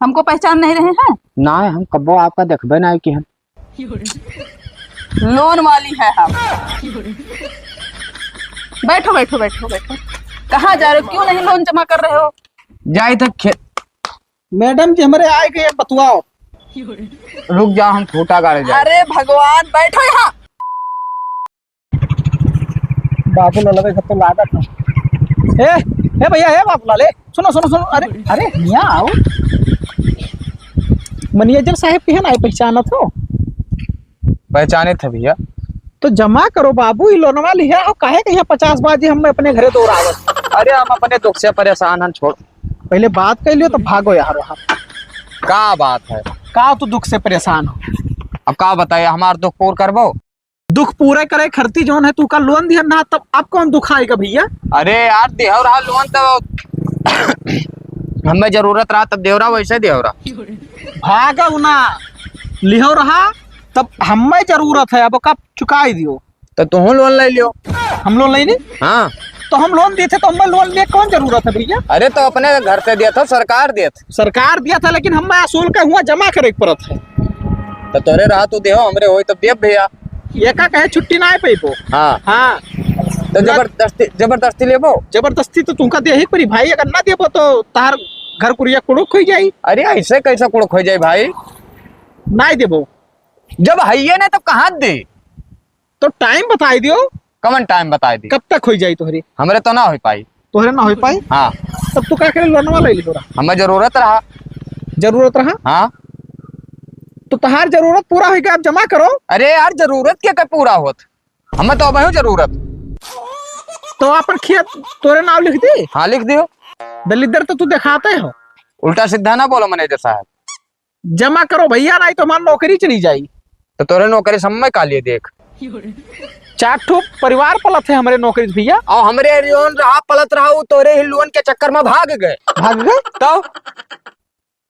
हमको पहचान नहीं रहे हैं? ना हम कब्बो आपका देखबे ना कि हम लोन वाली है हम। बैठो बैठो बैठो बैठो। कहाँ जा रहे हो? क्यों नहीं लोन जमा कर रहे हो? जाए तक मैडम जी हमारे आए गए बतवाओ। रुक जाओ, हम छोटा गाड़ी जाए। अरे भगवान, बैठो यहाँ। बाबू लाल का तो लागत है। ए भैया है बाबू लाल, सुनो सुनो सुनो। अरे अरे यहाँ आओ। मैनेजर साहब के है ना, पहचाना तो पहचाने थे भैया। तो जमा करो बाबू, लोनवा लिया हो। काहे के यहाँ 50 बाजी हम अपने घरे दौड़ावत। अरे हम अपने दुख से परेशान हैं, छोड़। पहले बात कर लियो तो भागो यार वहाँ। का बात है? का तो दुख से परेशान हो। अब का बताइए, हमार दुख पूर करबो। दुख पूरा करे खर्ती जोन है, तू का लोन दिया ना, तब अब कौन दुख आएगा भैया? अरे यार देहो रहा लोन तो हमें जरूरत रहा तब देवरा, वैसे देहो रहा। भागा ना लिहो रहा तब हमें जरूरत है, अब कब चुकाई दियो। तो तुम लोन ले लियो। हम लोन लेने हाँ तो हम लोन दिए थे, तो हमें लोन लिए कौन जरूरत है भैया? अरे तो अपने घर से दिया था, सरकार दिया था। सरकार दिया था, लेकिन हमें असूल का हुआ जमा करे पड़त है। तो तोरे रहा तू देहो, हमरे होई तब देव भैया। ये का कहे छुट्टी ना पे पो। हाँ हाँ तो जबरदस्ती लेबो। जबरदस्ती तो तुमका दे ही परी भाई, अगर ना देबो तो तार घर कुरिया कुड़ुक हो जाई। अरे ऐसे कैसे कुड़क हो जाए भाई? ना देबो जब है ना तब कहाँ दे? तो टाइम बताई दियो। कमन टाइम बता दी। कब तक हो जाई तोहरी? हमरे तो ना हो पाई। तोहरे ना हो पाई? हाँ तब तू का करे लोनवा ले लियो। हमें जरूरत रहा। जरूरत रहा हाँ तो तहार जरूरत पूरा होगा, आप जमा करो। अरे यार जरूरत क्या पूरा होत? हमें तो अब है जरूरत। तो अपन खेत तोरे नाम लिख दी। हाँ लिख दियो। दलिदर तो तू दिखाते हो। उल्टा सीधा ना बोलो मैनेजर साहब। जमा करो भैया, नहीं तो हमारी नौकरी चली जाई। तो तोरे नौकरी समय का लिए देख। 4 ठो परिवार पलत है हमारे नौकरी भैया। और हमरे लोन रहा पलत रहा, वो तोरे ही लोन के चक्कर में भाग गए। भाग गए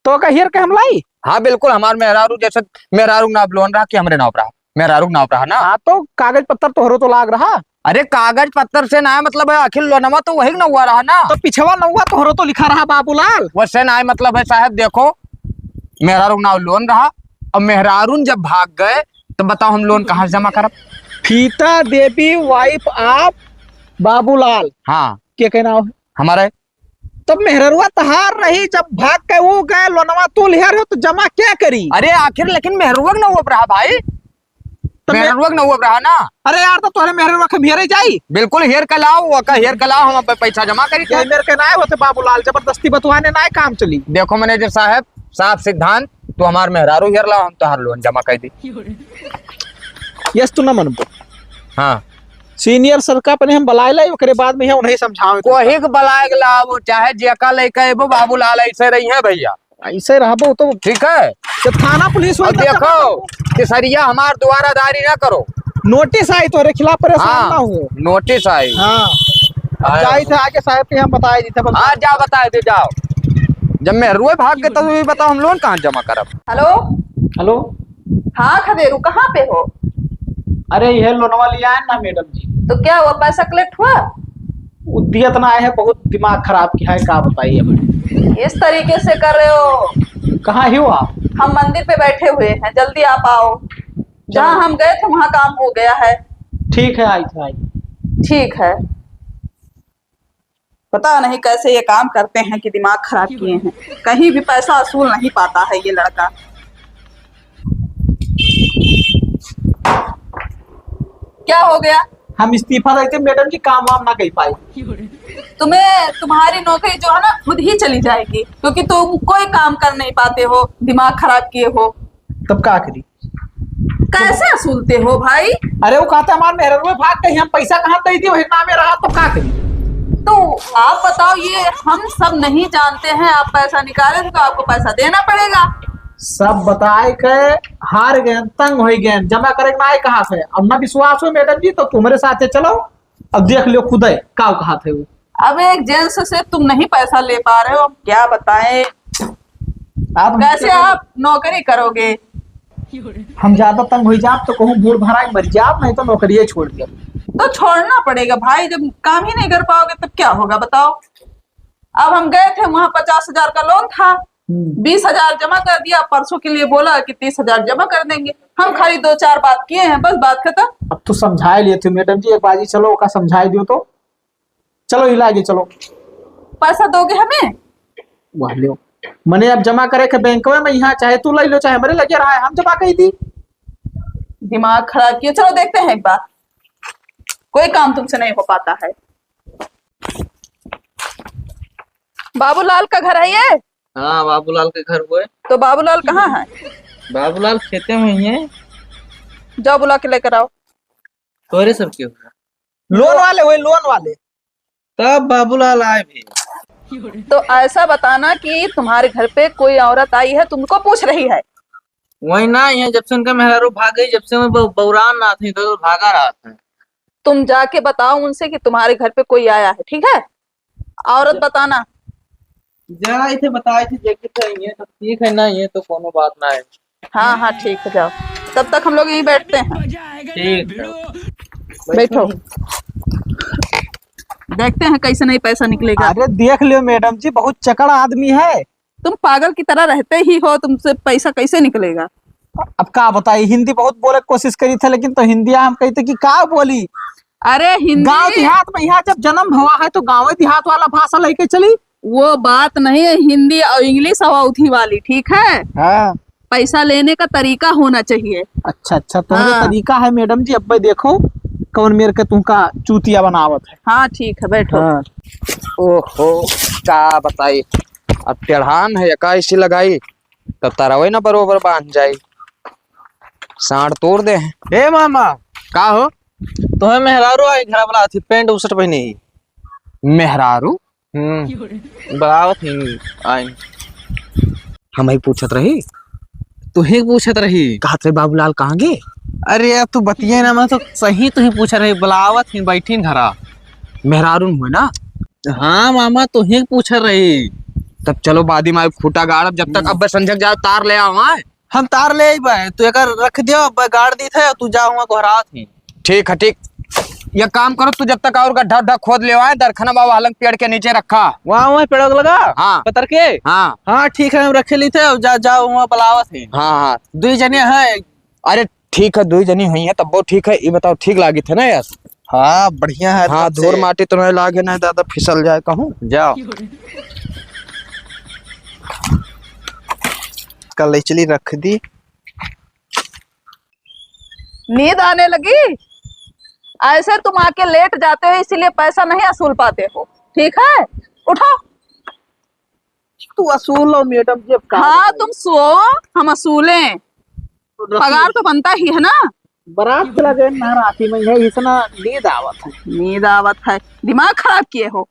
तो कहियर के हम लाई। हाँ बिल्कुल, हमार मेहरारू जैसे मेहरारू नाव लोन रहा कि हमरे नाव रहा, मेहरारू नाव रहा ना। हाँ तो कागज पत्तर तोहरो तो लाग रहा। अरे कागज पत्तर से ना मतलब है, आखिर लोनमा तो वही न हुआ रहा ना। तो पिछवा नौवा तोहरो तो लिखा रहा बाबूलाल। वैसे ना मतलब है साहब, देखो मेहरारू नाव लोन रहा, अब मेहरारून जब भाग गए तो बताओ हम लोन कहाँ से जमा करब? फीता देवी वाइफ आप बाबूलाल हाँ के कहना हो हमारे। तब मेहरुआ तहार रही, जब भाग के वो गए लोनवा तू लिया रहे हो, तो जमा क्या करी? अरे आखिर लेकिन मेहरुआ न हुआ रहा भाई, तो मेहरुआ न हुआ रहा ना। अरे यार तो तोहरे मेहरुआ के भेरे जाई। बिल्कुल हेयर कलाओ वका हेयर कलाओ, हम पैसा जमा करी थे। मेरे के ना होते बाबूलाल, जबरदस्ती बतवाने ना काम चली। देखो मैनेजर साहब, साफ सिद्धांत, तो हमार मेहरारू हेयर लाओ, हम तो हर लोन जमा कर दी। यस तू न मनबो। हाँ सीनियर सरकार पर हम बलाए लाई, ओकरे बाद में उन्हें समझावे। कोही के बलाए लाओ, चाहे जेका लेके एबो, बाबूलाल ऐसे रही है भैया। ऐसे रहबो तो ठीक है। तो थाना पुलिस और देखो कि सरिया हमार द्वारादारी ना करो। नोटिस आई तोरे खिलाफ, परेशान ना हो। नोटिस आई। हाँ जाई थे आगे साहब के हम बताए दी थे। हाँ जा बताए दे जाओ। जब मेहरुए भाग के तब बताओ हम लोन कहाँ जमा करब? Hello hello. हाँ खदेरू, कहाँ पे हो? अरे यह लोनवा लिया है ना मैडम जी। तो क्या हुआ, पैसा कलेक्ट हुआ? उद्यत ना है, बहुत दिमाग खराब किया है, का बताइए। इस तरीके से कर रहे हो? कहाँ ही हो आप? हम मंदिर पे बैठे हुए हैं, जल्दी आप आओ। जहाँ हम गए थे वहाँ काम हो गया है। ठीक है आई थे आई। ठीक है। पता नहीं कैसे ये काम करते हैं कि दिमाग खराब किए हैं। कहीं भी पैसा असूल नहीं पाता है ये लड़का। क्या हो गया? हम इस्तीफा देते मैडम जी, काम वाम ना कर पाए। तुम्हें तुम्हारी नौकरी जो है ना खुद ही चली जाएगी, क्योंकि तुम कोई काम कर नहीं पाते हो, दिमाग खराब किए हो। तब क्या करी? कैसे असूलते हो भाई? अरे वो कहते हमारे मेहरुए भाग गई, हम पैसा कहाँ दे दिए, वही नामे रहा, तो क्या करी? तो आप बताओ, ये हम सब नहीं जानते हैं? आप पैसा निकाले तो आपको पैसा देना पड़ेगा। सब बताए के हार गए, तंग हो गए, जमा करे ना आए कहाँ से। अब ना विश्वास हो मैडम जी तो तुम्हारे साथ चलो, अब देख लियो खुद का कहा थे वो। अब एक जेंट्स से तुम नहीं पैसा ले पा रहे हो, क्या बताएं? आप कैसे आप नौकरी करोगे? हम ज्यादा तंग हो जाए तो कहूँ बूढ़ भरा मर जाओ, नहीं तो नौकरी छोड़ दिया। तो छोड़ना पड़ेगा भाई, जब काम ही नहीं कर पाओगे तब क्या होगा बताओ। अब हम गए थे वहां 50,000 का लोन था, 20,000 जमा कर दिया, परसों के लिए बोला कि 30,000 जमा कर देंगे। हम खाली 2-4 बात किए हैं, बस बात खत्म। अब तो समझाए लिए थे मैडम जी, एक बाजी चलो का समझाई दियो तो चलो इलागे चलो। पैसा दोगे हमें? वाह लो मने अब जमा करे के बैंक में यहाँ चाहे तू ले लो चाहे मेरे लगे रहा है, हम जमा कही दी। दिमाग खराब किया। चलो देखते हैं एक बार, कोई काम तुमसे नहीं हो पाता है। बाबूलाल का घर है ये? हाँ बाबूलाल के घर वो है। तो बाबूलाल कहाँ है? बाबूलाल खेते में ही है। जाओ बुला के लेकर आओ। तोरे सब क्यों हुआ? लोन वाले वही लोन वाले। तब बाबूलाल आए भी। तो ऐसा बताना कि तुम्हारे घर पे कोई औरत आई है, तुमको पूछ रही है। वही ना, यहाँ जब से उनका मेहरारू भाग गई, जब से मैं बौरान ना थी तो भागा रहा था। तुम जाके बताओ उनसे कि तुम्हारे घर पे कोई आया है, ठीक है? औरत बताना। जा थे बताए थे देखे थे ये तो ठीक है ना, ये तो कोनो बात ना है। हाँ हाँ ठीक है, जाओ। तब तक हम लोग यहीं बैठते हैं। ठीक है। बैठो, देखते हैं कैसे नहीं पैसा निकलेगा। अरे देख लियो मैडम जी, बहुत चकड़ आदमी है। तुम पागल की तरह रहते ही हो, तुमसे पैसा कैसे निकलेगा? अब का बताइए, हिंदी बहुत बोले कोशिश करी थे लेकिन तो हिंदी हम कहते कि का बोली। अरे हिंदी गांव देहात में यहाँ जब जन्म हुआ है तो गाँव देहात वाला भाषा लेके चली। वो बात नहीं है, हिंदी और इंग्लिश अवौथी वाली, ठीक है? हाँ पैसा लेने का तरीका होना चाहिए। अच्छा अच्छा, तो ये हाँ। तरीका है मैडम जी। अब भाई देखो कौन मेरे के तुमका चूतिया बनावत है। हाँ ठीक है, बैठो। हाँ। ओहो क्या बताई, अब टेढ़ान है यका इसी लगाई तब तारा वही ना बरोबर बांध जाई, साढ़ तोड़ दे हैं। ए मामा, का हो? तुम्हें मेहरारू आई घर वाला थी, पेंट उशट पहनी ही। मेहरारू बरावत ही आई। हम ही पूछत रही, तू ही पूछत रही। कहा थे बाबूलाल कहाँ गे? अरे यार तू बतिये ना, मैं तो सही तू ही पूछ रही, बुलावत ही बैठी घरा। मेहरारू हुए ना? हाँ मामा तू ही पूछ रही। तब चलो बादी माई खूटा गाड़ब, जब तक अब संजक जाओ तार ले आओ। हम तार ले आई, तू एक रख दियो, गाड़ दी थे, तू जा हुआ कोहरा थी। ठीक है ठीक, ये काम करो तू जब तक और गड्ढा उड्ढा खोद ले आए, दरखना बाबा हलंग पेड़ के नीचे रखा। वहाँ पेड़ लगा हाँ पतर के। हाँ हाँ ठीक है, हम रखे ली थे, जा जा वहाँ बुलावत है। हाँ हाँ दो जने है। अरे ठीक है, दो जनी हुई है तब वो ठीक है। ये बताओ ठीक लागी थे ना यार? हाँ बढ़िया है। हाँ धूर माटी तो नहीं लागे, नहीं दादा फिसल जाए कहूँ। जाओ कल चली रख दी। नींद आने लगी? ऐसे तुम आके लेट जाते हो, इसीलिए पैसा नहीं असूल पाते हो, ठीक है? उठो। तू असूल लो मैडम जी। अब हाँ तुम सो, हम असूलें। पगार तो बनता ही है ना। बारात चला गए ना राती में, है इतना नींद आवत है। नींद आवत है, दिमाग खराब किए हो।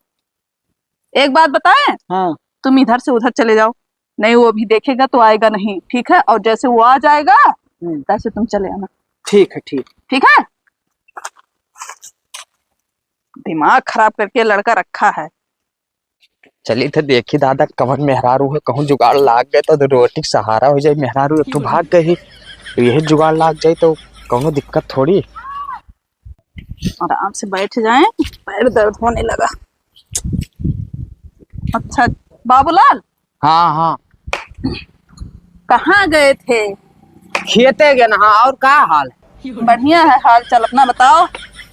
एक बात बताएं, हाँ तुम इधर से उधर चले जाओ, नहीं वो भी देखेगा तो आएगा नहीं, ठीक है? और जैसे वो आ जाएगा वैसे तुम चले आना, ठीक है ठीक। ठीक है? दिमाग खराब करके लड़का रखा है। चली थे देखी दादा कवन मेहरारू है, कहूँ जुगाड़ लाग गए तो रोटी का सहारा हो जाए। मेहरारू एक तो भाग गई, तो यही जुगाड़ लाग जाए तो कहूँ दिक्कत थोड़ी। आराम से बैठ जाएं, पैर दर्द होने लगा। अच्छा बाबूलाल, हाँ हाँ कहाँ गए थे? खेते गए ना। हाँ और क्या हाल है? बढ़िया है हाल चाल, अपना बताओ।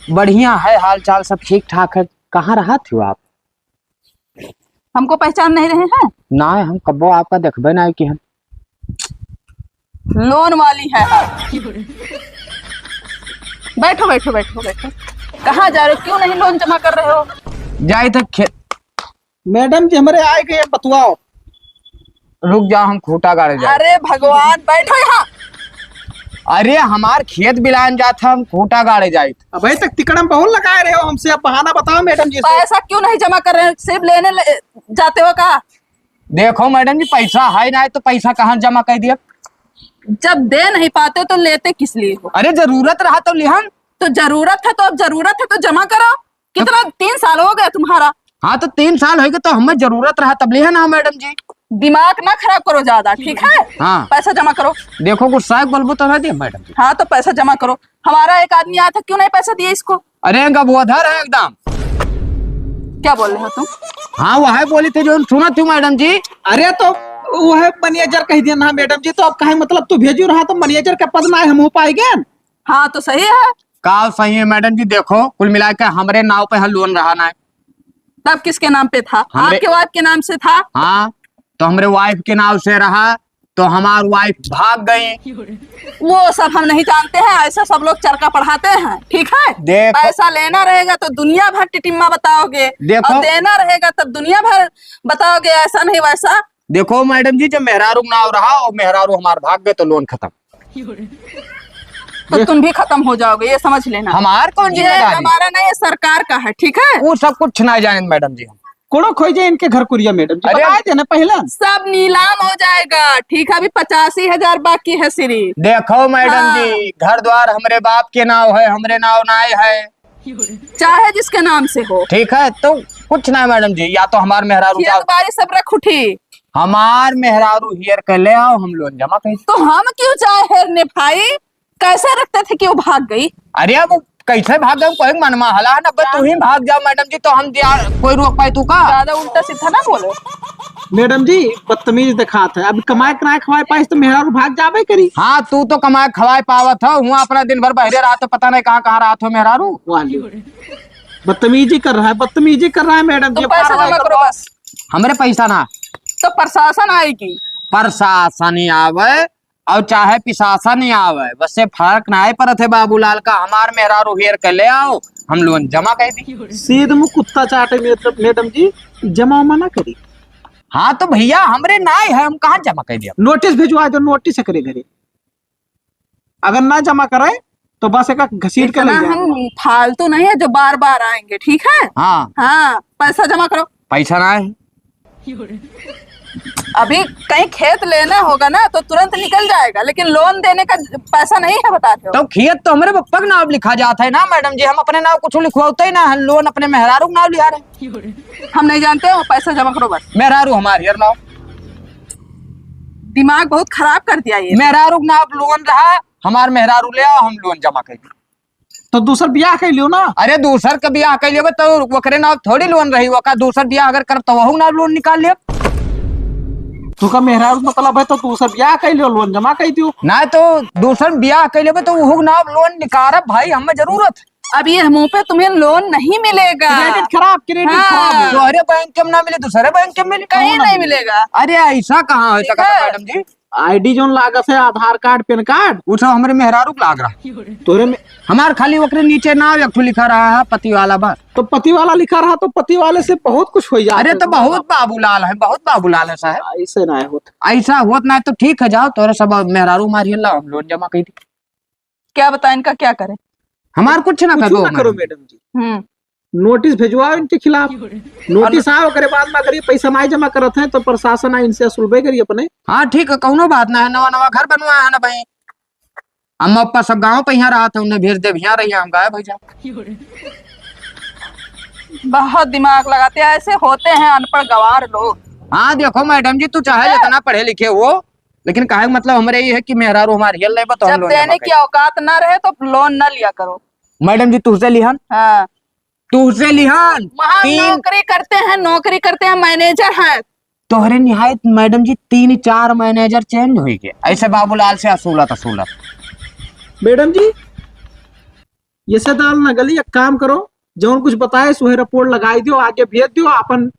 बढ़िया है हाल चाल, सब ठीक ठाक है। कहाँ रहा थी आप? हमको पहचान नहीं रहे हैं? ना हम कब्बो आपका देखबे ना कि हम लोन वाली है। बैठो बैठो बैठो बैठो। कहाँ जा रहे हो? क्यों नहीं लोन जमा कर रहे हो? जाए तक खेत। मैडम जी हमारे आए गए, बतवाओ। रुक जाओ, हम खूटा गाड़े जाए। अरे भगवान, बैठो यहाँ। अरे हमार खेत बिलान जात, हम खूटा गाड़े जाए। अभी तक तिकड़म बहुत लगाए रहे हो हमसे, अब बहाना बताओ मैडम जी से। पैसा क्यों नहीं जमा कर रहे हो? सिर्फ जाते हो कहा? देखो मैडम जी, पैसा है ना तो पैसा कहाँ जमा कर दिया? जब दे नहीं पाते तो लेते किस लिए हो? अरे जरूरत रहा तो लिहन। तो जरूरत है तो अब जरूरत है तो जमा करो। कितना 3 साल हो गए तुम्हारा। हाँ तो 3 साल हो गए तो हमें जरूरत रहा तब लिहन। हाँ मैडम जी, दिमाग ना खराब करो ज्यादा, ठीक है? हाँ पैसा जमा करो। देखो गुस्सा बलबू तो ना दिया मैडम जी। हाँ तो पैसा जमा करो। हमारा एक आदमी आया था, क्यों नहीं पैसा दिया इसको? अरे गबोधर है एकदम। क्या बोल रहे हो तुम? हाँ वह बोली थे जो सुना थी मैडम जी। अरे तो वो है मैनेजर कह दिया ना मैडम जी, तो अब कहे मतलब तू भेजू रहा तो मैनेजर का पद ना हम हो पाएंगे। हाँ तो सही है। का सही है मैडम जी, देखो कुल मिला के हमरे नाव पे लोन रहा ना है। तब किसके नाम पे था? हमरे- आपके वाइफ के नाम से था। हाँ तो हमरे वाइफ के नाव से रहा, तो हमार वाइफ भाग गई। वो सब हम नहीं जानते हैं, ऐसा सब लोग चरका पढ़ाते हैं, ठीक है। देखो- पैसा लेना रहेगा तो दुनिया भर टिटिम्मा बताओगे, देखो- और देना रहेगा तब दुनिया भर बताओगे, ऐसा नहीं वैसा। देखो मैडम जी, जब मेहरारू नाव रहा और मेहरारू हमार भाग गए तो लोन खत्म। तो तुम भी खत्म हो जाओगे, ये समझ लेना। हमार कौन ये जिम्मेदारी? हमारा नहीं, ये सरकार का है, ठीक है। वो सब कुछ नहीं जाने मैडम जी। कोड़ो खोई जाए इनके घर कुरिया मैडम जी, अरे- बताए थे ना पहले। सब नीलाम हो जाएगा, ठीक है। अभी 85,000 बाकी है सिर्फ। देखो मैडम हाँ। जी, घर द्वार हमरे बाप के नाव है, हमरे नाव ना है, चाहे जिसके नाम से हो। ठीक है। तो कुछ ना मैडम जी, या तो हमार मेहरारू खेत जाओ, बाड़ी सब रख उठी, हमार मेहरारू हियर कर ले आओ, हम लोन जमा कर। तो हम क्यों जाए हेरने भाई? कैसे रखते थे कि वो भाग गई? अरे अब कैसे भाग गए, कोई मनमा हला है ना, बस तू ही भाग जाओ मैडम जी, तो हम कोई रोक पाए तू का? ज्यादा उल्टा सीधा ना बोलो। मैडम जी बदतमीज दिखात है, अब कमाए कमाए खवाए पाइस तो मेहरारू भाग जावे करी। हाँ तू तो कमाए खवाए पावत हो, हुआ अपना दिन भर बहरे रहा, तो पता नहीं कहाँ रहा हो मेहरारू। वाली बदतमीजी कर रहा है, बदतमीजी कर रहा है मैडम जी। तो पैसा कार्रवाई जमा करो। करो बस, हमरे पैसा ना, तो प्रशासन आएगी। प्रशासन ही आवे और चाहे प्रशासन ही आवे, बस से फर्क ना है परत है बाबूलाल का। हमार मेहरारू हियर कर ले आओ, हम लोन जमा कर दी। सीध मुंह कुत्ता चाटे मैडम जी, जमा उमा ना करी। हाँ तो भैया हमरे ना है, हम कहाँ जमा कर दिया? नोटिस भिजवा दो, नोटिस करे घरे। अगर ना जमा कराए तो बस एक घसीट कर ले इतना जाए। हम फालतू नहीं है जो बार बार आएंगे, ठीक है। हाँ हाँ पैसा जमा करो। पैसा ना है। अभी कहीं खेत लेना होगा ना तो तुरंत निकल जाएगा, लेकिन लोन देने का पैसा नहीं है, बताते हो। तो खेत तो हमारे पप्पा के नाम लिखा जाता है ना मैडम जी, हम अपने नाम कुछ लिखवाते ही ना, हम लोन अपने मेहरारू के नाम लिखा रहे। हम नहीं जानते हो, पैसा जमा करो बस। मेहरारू हमारे यार नाम, दिमाग बहुत खराब कर दिया ये। मेहरारू के नाम लोन रहा, हमार मेहरारू ले आओ, हम लोन जमा कर दी। तो दूसर ब्याह कर लियो ना। अरे दूसर का ब्याह कर लियो तो ओकरे नाम थोड़ी लोन रही, वका दूसर ब्याह अगर कर तो वहू नाम लोन निकाल लियो। तू का मेहरारू मतलब है तो दूसर ब्याह कर लियो, लोन जमा कर दियो। ना तो दूसर ब्याह कर लियो तो वहू नाम लोन निकाल भाई, हमें जरूरत। अब ये मुंह पे तुम्हें लोन नहीं मिलेगा। क्रेडिट खराब, क्रेडिट हाँ। खराब। तोहरे बैंक के में ना मिले, दूसरे बैंक के में मिले, कहीं नहीं मिलेगा। अरे ऐसा कहाँ हो सकता है। मैडम जी? आईडी जोन लागत है, आधार कार्ड पैन कार्ड वो सब हमारे मेहरारू के लाग रहा, तोरे में। हमार खाली ओकरे नीचे नाम एक ठो लिखा रहा है पति वाला बस। तो पति वाला लिखा रहा तो पति वाले से बहुत कुछ हो जाता। अरे तो बहुत बाबूलाल है, बहुत बाबूलाल है साहब। ऐसे ना होता। ऐसा होत ना है तो ठीक है, जाओ तोरे सब मेहरारू मारिए ला, हम लोन जमा कर दी। क्या बताएं, इनका क्या करें? हमार कुछ ना कुछ करो ना करो मैडम जी, हम्म नोटिस भिजवाओ इनके खिलाफ। नोटिस आओ करे बाद में अगर ये पैसा नहीं जमा करत है तो प्रशासन आए इनसे सुलभे करिए अपने। हाँ ठीक है, कौनो बात ना है, नवा नवा घर बनवाया है ना भाई। हम अपा सब गाँव पे यहाँ रहा था, उन्हें भेज दे, यहाँ रही हम गायब हो जाए। बहुत दिमाग लगाते हैं, ऐसे होते हैं अनपढ़ गवार लोग। हाँ देखो मैडम जी, तू चाहे जितना पढ़े लिखे हो, लेकिन कहे मतलब हमारे ये है कि मेहरारू हमारे हिल नहीं तो हम जब लोन देने जमा की कर। औकात ना रहे तो लोन न लिया करो। मैडम जी तुझसे लिहन, हाँ, तुझसे लिहन वहाँ तीन नौकरी करते हैं, मैनेजर हैं। तोहरे निहायत मैडम जी 3-4 मैनेजर चेंज हुई के, ऐसे बाबूलाल से असूलत। मैडम जी ये से दाल न गली, एक काम करो, जो कुछ बताए सुहे रिपोर्ट लगाई दियो, आगे भेज दियो अपन।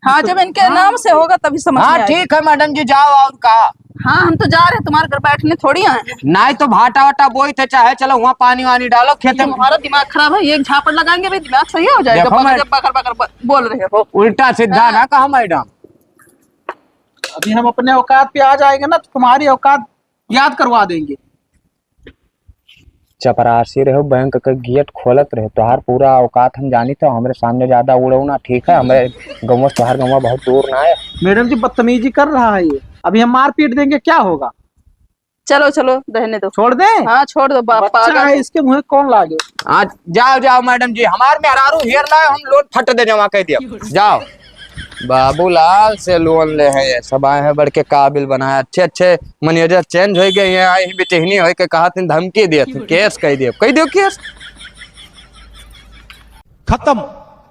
हाँ, जब इनके नाम से होगा तभी समझ में हाँ आएगा। ठीक है मैडम जी, जाओ और कहा। हाँ, हम तो जा रहे हैं, तुम्हारे घर बैठने थोड़ी आए हैं। नहीं तो भाटा वाटा बोई थे, चाहे चलो वहाँ पानी वानी डालो खेत में। तुम्हारा दिमाग खराब है, एक झापड़ लगाएंगे भी दिमाग सही हो जाएगा। देखो मैं- जब बकर बोल रहे हो। उल्टा सीधा ना कहा मैडम। अभी हम अपने औकात पे आ जाएंगे ना तो तुम्हारी औकात याद करवा देंगे। चपरासी रहो, बैंक का गेट खोलत रहे, तोहार पूरा औकात हम जानी, तो हमरे सामने ज्यादा उड़ो ना, ठीक है। हमारे गाँव से तोहार गाँव बहुत दूर ना है। मैडम जी बदतमीजी कर रहा है ये, अभी हम मार पीट देंगे क्या होगा? चलो रहने दो। छोड़ दे। हाँ छोड़ दो, बच्चा है, इसके मुँह कौन लागे। हाँ जाओ मैडम जी, हमारे मेहरारू हियर लाए, हम लोन फट दे जमा कह दिया। जाओ बाबूलाल से लोन ले है, ये सब आए हैं बढ़ के काबिल बनाए, अच्छे मैनेजर चेंज हो गए हैं, आई बेचहनी हो के कहा धमकी दिए, केस कह दियो केस खत्म।